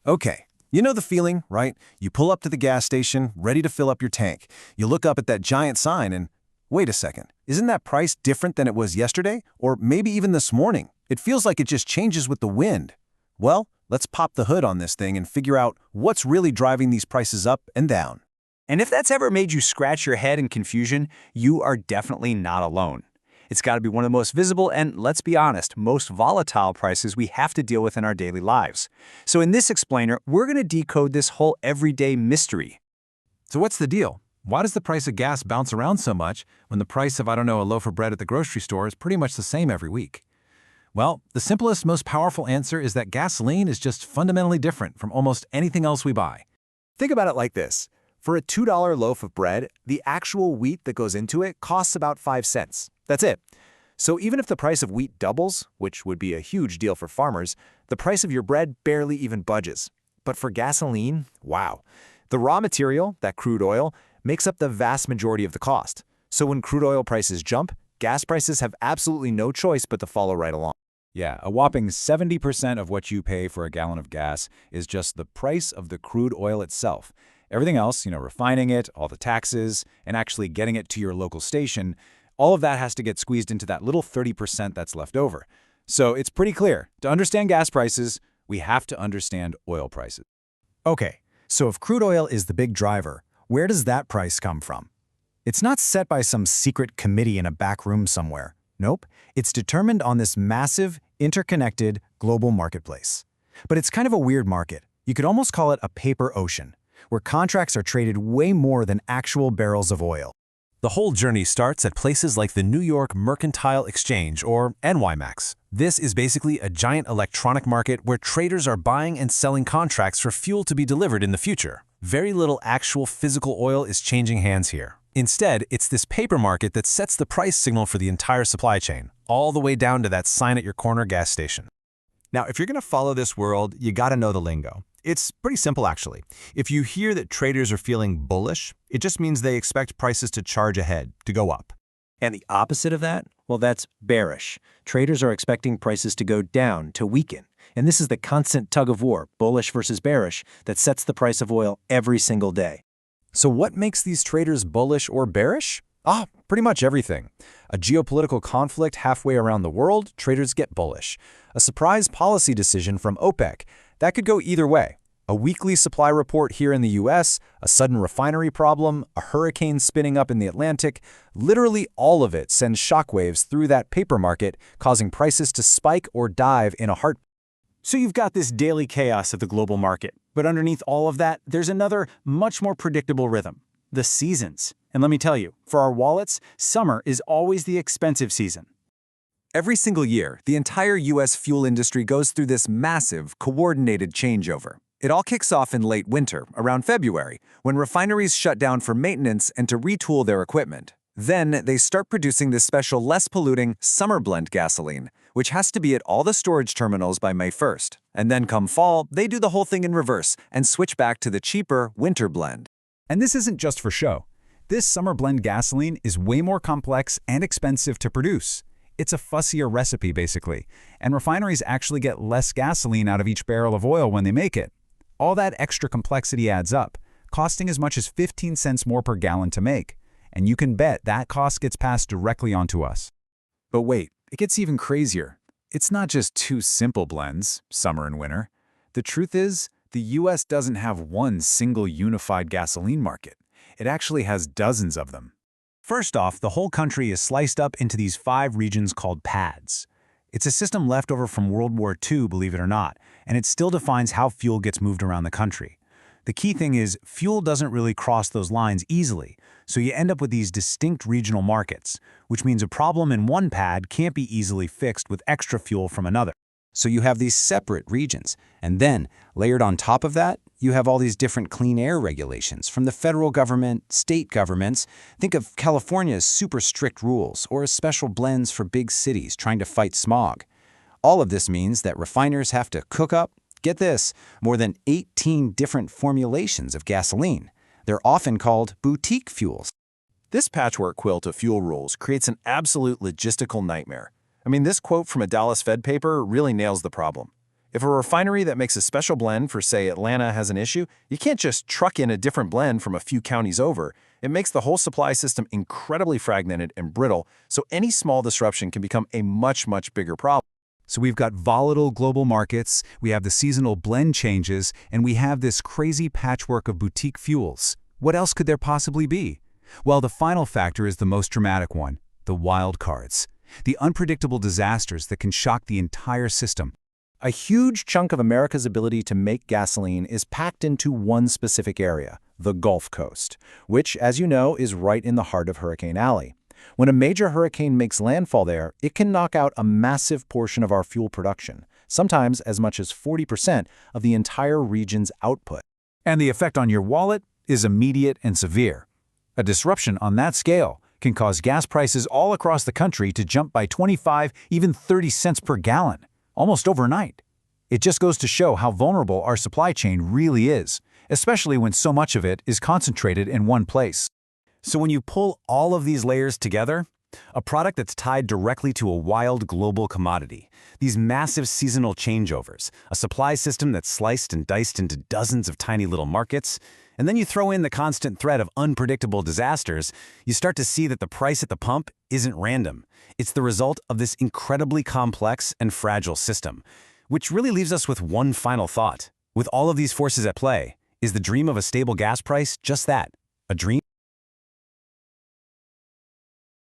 Okay, you know the feeling, right? You pull up to the gas station, ready to fill up your tank. You look up at that giant sign and, wait a second, isn't that price different than it was yesterday? Or maybe even this morning? It feels like it just changes with the wind. Well, let's pop the hood on this thing and figure out what's really driving these prices up and down. And if that's ever made you scratch your head in confusion, you are definitely not alone. It's got to be one of the most visible and, let's be honest, most volatile prices we have to deal with in our daily lives. So in this explainer, we're going to decode this whole everyday mystery. So what's the deal? Why does the price of gas bounce around so much when the price of, a loaf of bread at the grocery store is pretty much the same every week? Well, the simplest, most powerful answer is that gasoline is just fundamentally different from almost anything else we buy. Think about it like this. For a $2 loaf of bread, the actual wheat that goes into it costs about 5 cents. That's it. So even if the price of wheat doubles, which would be a huge deal for farmers, the price of your bread barely even budges. But for gasoline, wow. The raw material, that crude oil, makes up the vast majority of the cost. So when crude oil prices jump, gas prices have absolutely no choice but to follow right along. Yeah, a whopping 70% of what you pay for a gallon of gas is just the price of the crude oil itself. Everything else, refining it, all the taxes, and actually getting it to your local station, all of that has to get squeezed into that little 30% that's left over. So it's pretty clear. To understand gas prices, we have to understand oil prices. Okay, so if crude oil is the big driver, where does that price come from? It's not set by some secret committee in a back room somewhere. Nope, it's determined on this massive, interconnected, global marketplace. But it's kind of a weird market. You could almost call it a paper ocean, where contracts are traded way more than actual barrels of oil. The whole journey starts at places like the New York Mercantile Exchange, or NYMEX. This is basically a giant electronic market where traders are buying and selling contracts for fuel to be delivered in the future. Very little actual physical oil is changing hands here. Instead, it's this paper market that sets the price signal for the entire supply chain, all the way down to that sign at your corner gas station. Now, if you're going to follow this world, you got to know the lingo. It's pretty simple, actually. If you hear that traders are feeling bullish, it just means they expect prices to charge ahead, to go up. And the opposite of that? Well, that's bearish. Traders are expecting prices to go down, to weaken. And this is the constant tug of war, bullish versus bearish, that sets the price of oil every single day. So what makes these traders bullish or bearish? Pretty much everything. A geopolitical conflict halfway around the world, traders get bullish. A surprise policy decision from OPEC, that could go either way. A weekly supply report here in the US, a sudden refinery problem, a hurricane spinning up in the Atlantic, literally all of it sends shockwaves through that paper market, causing prices to spike or dive in a heartbeat. So you've got this daily chaos of the global market. But underneath all of that, there's another, much more predictable rhythm. The seasons. And let me tell you, for our wallets, summer is always the expensive season. Every single year, the entire U.S. fuel industry goes through this massive, coordinated changeover. It all kicks off in late winter, around February, when refineries shut down for maintenance and to retool their equipment. Then they start producing this special, less polluting summer blend gasoline, which has to be at all the storage terminals by May 1st. And then come fall, they do the whole thing in reverse and switch back to the cheaper winter blend. And this isn't just for show. This summer blend gasoline is way more complex and expensive to produce. It's a fussier recipe, basically, and refineries actually get less gasoline out of each barrel of oil when they make it. All that extra complexity adds up, costing as much as 15 cents more per gallon to make. And you can bet that cost gets passed directly onto us. But wait, it gets even crazier. It's not just two simple blends, summer and winter. The truth is, the US doesn't have one single unified gasoline market. It actually has dozens of them. First off, the whole country is sliced up into these 5 regions called PADs. It's a system left over from World War II, believe it or not, and it still defines how fuel gets moved around the country. The key thing is, fuel doesn't really cross those lines easily, so you end up with these distinct regional markets, which means a problem in one pad can't be easily fixed with extra fuel from another. So you have these separate regions, and then, layered on top of that, you have all these different clean air regulations from the federal government, state governments. Think of California's super strict rules or special blends for big cities trying to fight smog. All of this means that refiners have to cook up, get this, more than 18 different formulations of gasoline. They're often called boutique fuels. This patchwork quilt of fuel rules creates an absolute logistical nightmare. I mean, this quote from a Dallas Fed paper really nails the problem. If a refinery that makes a special blend for, say, Atlanta has an issue, you can't just truck in a different blend from a few counties over. It makes the whole supply system incredibly fragmented and brittle, so any small disruption can become a much bigger problem. So we've got volatile global markets, we have the seasonal blend changes, and we have this crazy patchwork of boutique fuels. What else could there possibly be? Well, the final factor is the most dramatic one, the wild cards. The unpredictable disasters that can shock the entire system. A huge chunk of America's ability to make gasoline is packed into one specific area, the Gulf Coast, which, as you know, is right in the heart of Hurricane Alley. When a major hurricane makes landfall there, it can knock out a massive portion of our fuel production, sometimes as much as 40% of the entire region's output. And the effect on your wallet is immediate and severe. A disruption on that scale can cause gas prices all across the country to jump by 25, even 30 cents per gallon, almost overnight. It just goes to show how vulnerable our supply chain really is, especially when so much of it is concentrated in one place. So when you pull all of these layers together, a product that's tied directly to a wild global commodity, these massive seasonal changeovers, a supply system that's sliced and diced into dozens of tiny little markets, and then you throw in the constant threat of unpredictable disasters, you start to see that the price at the pump isn't random. It's the result of this incredibly complex and fragile system, which really leaves us with one final thought. With all of these forces at play, is the dream of a stable gas price just that, a dream?